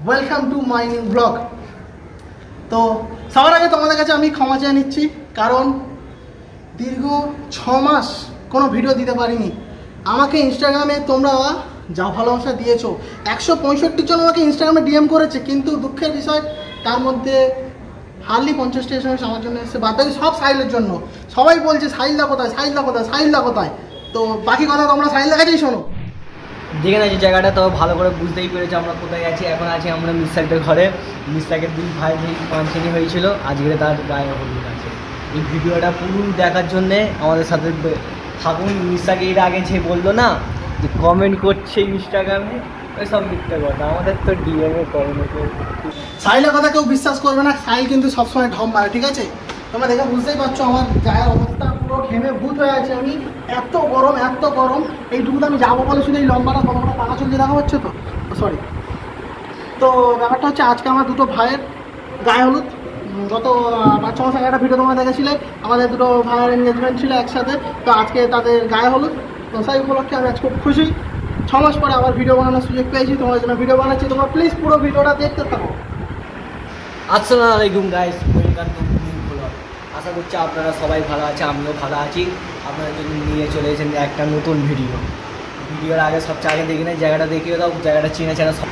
Welcome to my new blog. তো সবার আগে তোমাদের কাছে আমি ক্ষমা চেয়ে নিচ্ছি, কারণ দীর্ঘ 6 মাস কোনো ভিডিও দিতে পারিনি। আমাকে ইনস্টাগ্রামে তোমরা যা ভালোবাসা দিয়েছো, 165 জন আমাকে ইনস্টাগ্রামে ডিএম করেছে, কিন্তু দুঃখের বিষয় তার মধ্যে হার্ডলি 50টি এসএমএস আমার জন্য এসেছে, বাদ বাকি সব সাহিলের জন্য। সবাই বলছে সাহিলদা কোথায়, সাহিলদা কোথায়, সাহিলদা কোথায়। তো বাকি কথা তোমরা সাহিলদার কাছেই শোনো। দেখে না যে জায়গাটা তো ভালো করে বুঝতেই পেরেছি আমরা কোথায় আছি। এখন আছি আমরা মিসাকের ঘরে। মিসাকের 2 ভাই ফাংশনই হয়েছিল, আজকে তার গায়ে হলুদ আছে। এই ভিডিওটা পুরো দেখার জন্যে আমাদের সাথে থাকুন। মিসাকে এর আগে যে বললো না যে কমেন্ট করছে ইনস্টাগ্রামে, ওই সব মিথ্যা কথা। আমাদের তো ডিএমএ কমেন্ট সাহিলের কথা কেউ বিশ্বাস করবে না, সাহিল কিন্তু সবসময় ঢপ মারে, ঠিক আছে? তোমরা দেখে বুঝতেই পারছো আমার গায়ের অবস্থা পুরো ঘেমে ভূত হয়ে আছে। আমি এত গরম, এত গরম। এইটুকুতে আমি যাবো বলে শুধু এই লম্বাটা কতটা পাকা চলছে দেখা হচ্ছে তো, সরি। তো ব্যাপারটা হচ্ছে আজকে আমার 2 ভাইয়ের গায়ে হলুদ। গত 5-6 মাস আগে একটা ভিডিও তোমরা দেখেছিলে, আমাদের 2 ভাইয়ের এনগেজমেন্ট ছিল একসাথে। তো আজকে তাদের গায়ে হলুদ। তো সেই উপলক্ষে আমি আজ খুব খুশি। 6 মাস পরে আবার ভিডিও বানানোর সুযোগ পেয়েছি, তোমাদের জন্য ভিডিও বানাচ্ছি। তোমরা প্লিজ পুরো ভিডিওটা দেখতে থাকো। আসসালামু আলাইকুম guys, welcome to new blog. আশা করছি আপনারা সবাই ভালো আছে, আমিও ভালো আছি। আপনাদের জন্য নিয়ে চলে এসেছেন একটা নতুন ভিডিওর আগে সবচেয়ে আগে দেখি না জায়গাটা দেখিয়ে দাও, জায়গাটা চেনা চেনা সব।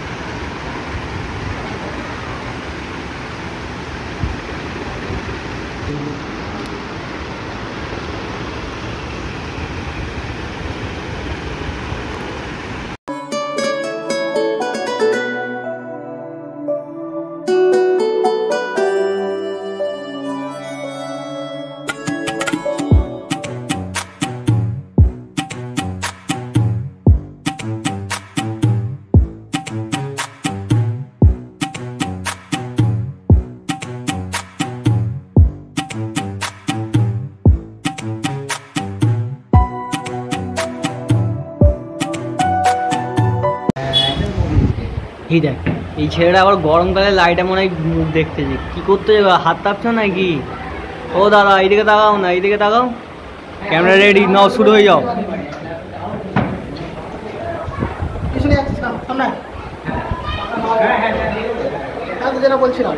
এই দেখ, এই ছেলেটা আবার গরমকালে লাইটে মনে হয় মুখ দেখতেছে। কি করতে যাবে, হাত তাপছ নাকি? ও দাদা এইদিকে তাকাও না, এইদিকে তাকাও। ক্যামেরা রেডি, নাও শুরু হয়ে যাও। যেটা বলছিলাম,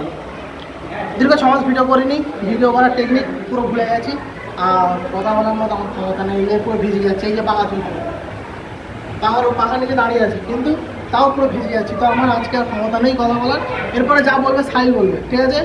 দীর্ঘ 6 মাস ভিডিও করিনি, ভিডিও করার টেকনিক পুরো ভুলে গেছি। আর কথা বলার মতো আমার ক্ষমতা নেই, পুরো ভিজে যাচ্ছে। এই যে পাকা চুল, পাকা নিচে দাঁড়িয়ে আছে, কিন্তু তাও পুরো ভিজে যাচ্ছি। তো আমার আজকে আর ক্ষমতা নেই কথা বলার। এরপরে যা বলবে সাহিল বলবে, ঠিক আছে?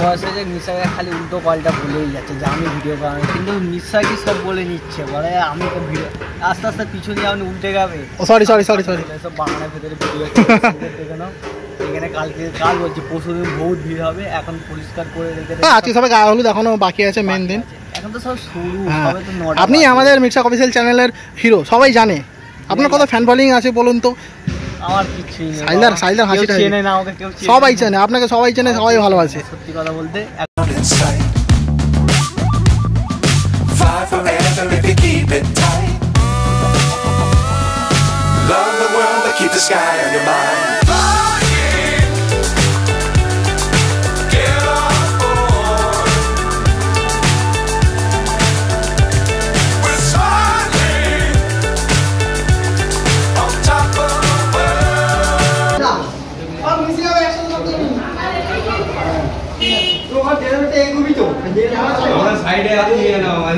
বয়স হয়েছে, মিসাকে খালি উল্টো পাল্টা বলেই যাচ্ছে যে আমি ভিডিও বানাই, কিন্তু মিসাকে সব বলে নিচ্ছে, বলে আমি তো ভিডিও। আস্তে আস্তে পিছনে যেমন উল্টে যাবে। সরি সব বাংলার ভেতরে ভিডিও দেখে নাও। এখানে কাল বলছি পরশুদিন বহুত ভিড় হবে, এখন পরিষ্কার করে রেখে আজকে সবাই গায়ে হলুদ এখনো বাকি আছে, মেন দিন এখন তো সব শুরু। আপনি আমাদের মির্সাক অফিসিয়াল চ্যানেলের হিরো, সবাই জানে। আপনার কত ফ্যান ফলোয়িং আছে বলুন তো? আমার কিছুই নেই। সাইলদার হাসিটা চেনে না আমাকে, কেউ সবাই চেনে আপনাকে, সবাই চেনে, সবাই ভালোবাসে। সত্যি কথা বলতে সাইডে আছে নিয়ে নাও আমার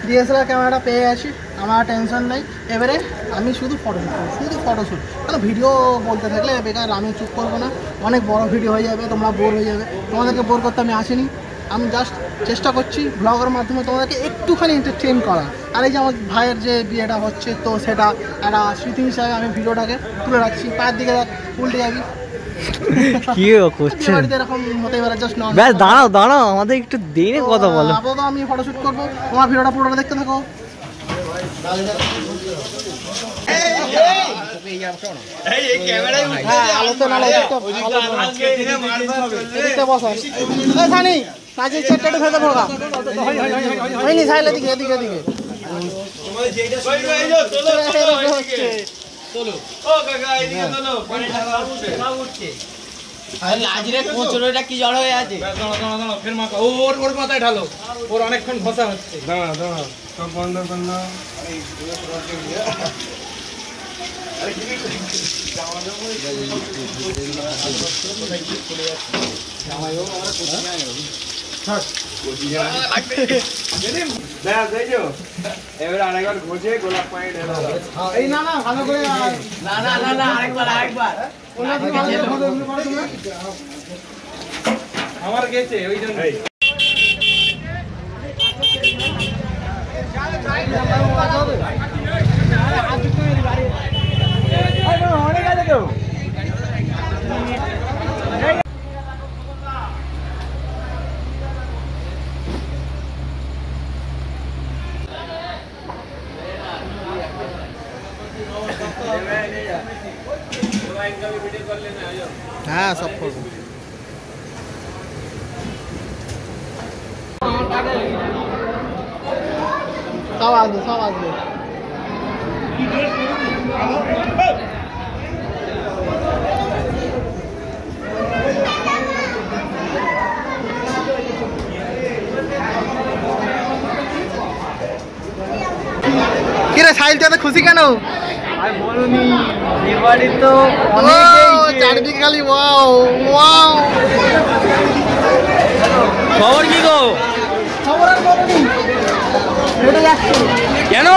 ডিএসএলআর ক্যামেরাটা পেয়ে গেছি। আমার টেনশন নেই। এবারে আমি শুধু ফটোশ্যুট কারণ ভিডিও বলতে থাকলে বেকার, আমি চুপ করবো না, অনেক বড় ভিডিও হয়ে যাবে, তোমরা বোর হয়ে যাবে। তোমাদেরকে বোর করতে আমি আসিনি, আমি জাস্ট চেষ্টা করছি ব্লগের মাধ্যমে তোমাদেরকে একটুখানি এন্টারটেন করা। আর এই যে আমার ভাইয়ের যে বিয়েটা হচ্ছে, তো সেটা একটা স্মৃতি হিসাবে আমি ভিডিওটাকে তুলে রাখছি। পায়ের দিকে উল্টে যাবি কি করছে এরকম হতে পারে, জাস্ট নয়। ব্যাস দাঁড়াও আমাদের একটু দিনে কথা বলো। আপাতত আমি ফটোশ্যুট করবো, তোমার ভিডিওটা পুরোটা দেখতে থাকো। কি জ্বর হয়ে আছে? ওর মাথায় ঢালো, ওর অনেকক্ষণ ঘষা হচ্ছে। দাঁড়া সব বন্ধ করল। এবার আরেকবার ঘষে গোলাপ পায়ে ঢেলা। এই না ভালো করে, না আরেকবার আমার গেছে ওই জন্য। হ্যাঁ সব করবো। সব আসবে। কিরে সাইল তো খুশি কেন? এবারে তো চারদিকে খালি ওয়াও ওয়াও। খবর কি গো? খবর আর বলনি, হেঁটে যাচ্ছে কেন?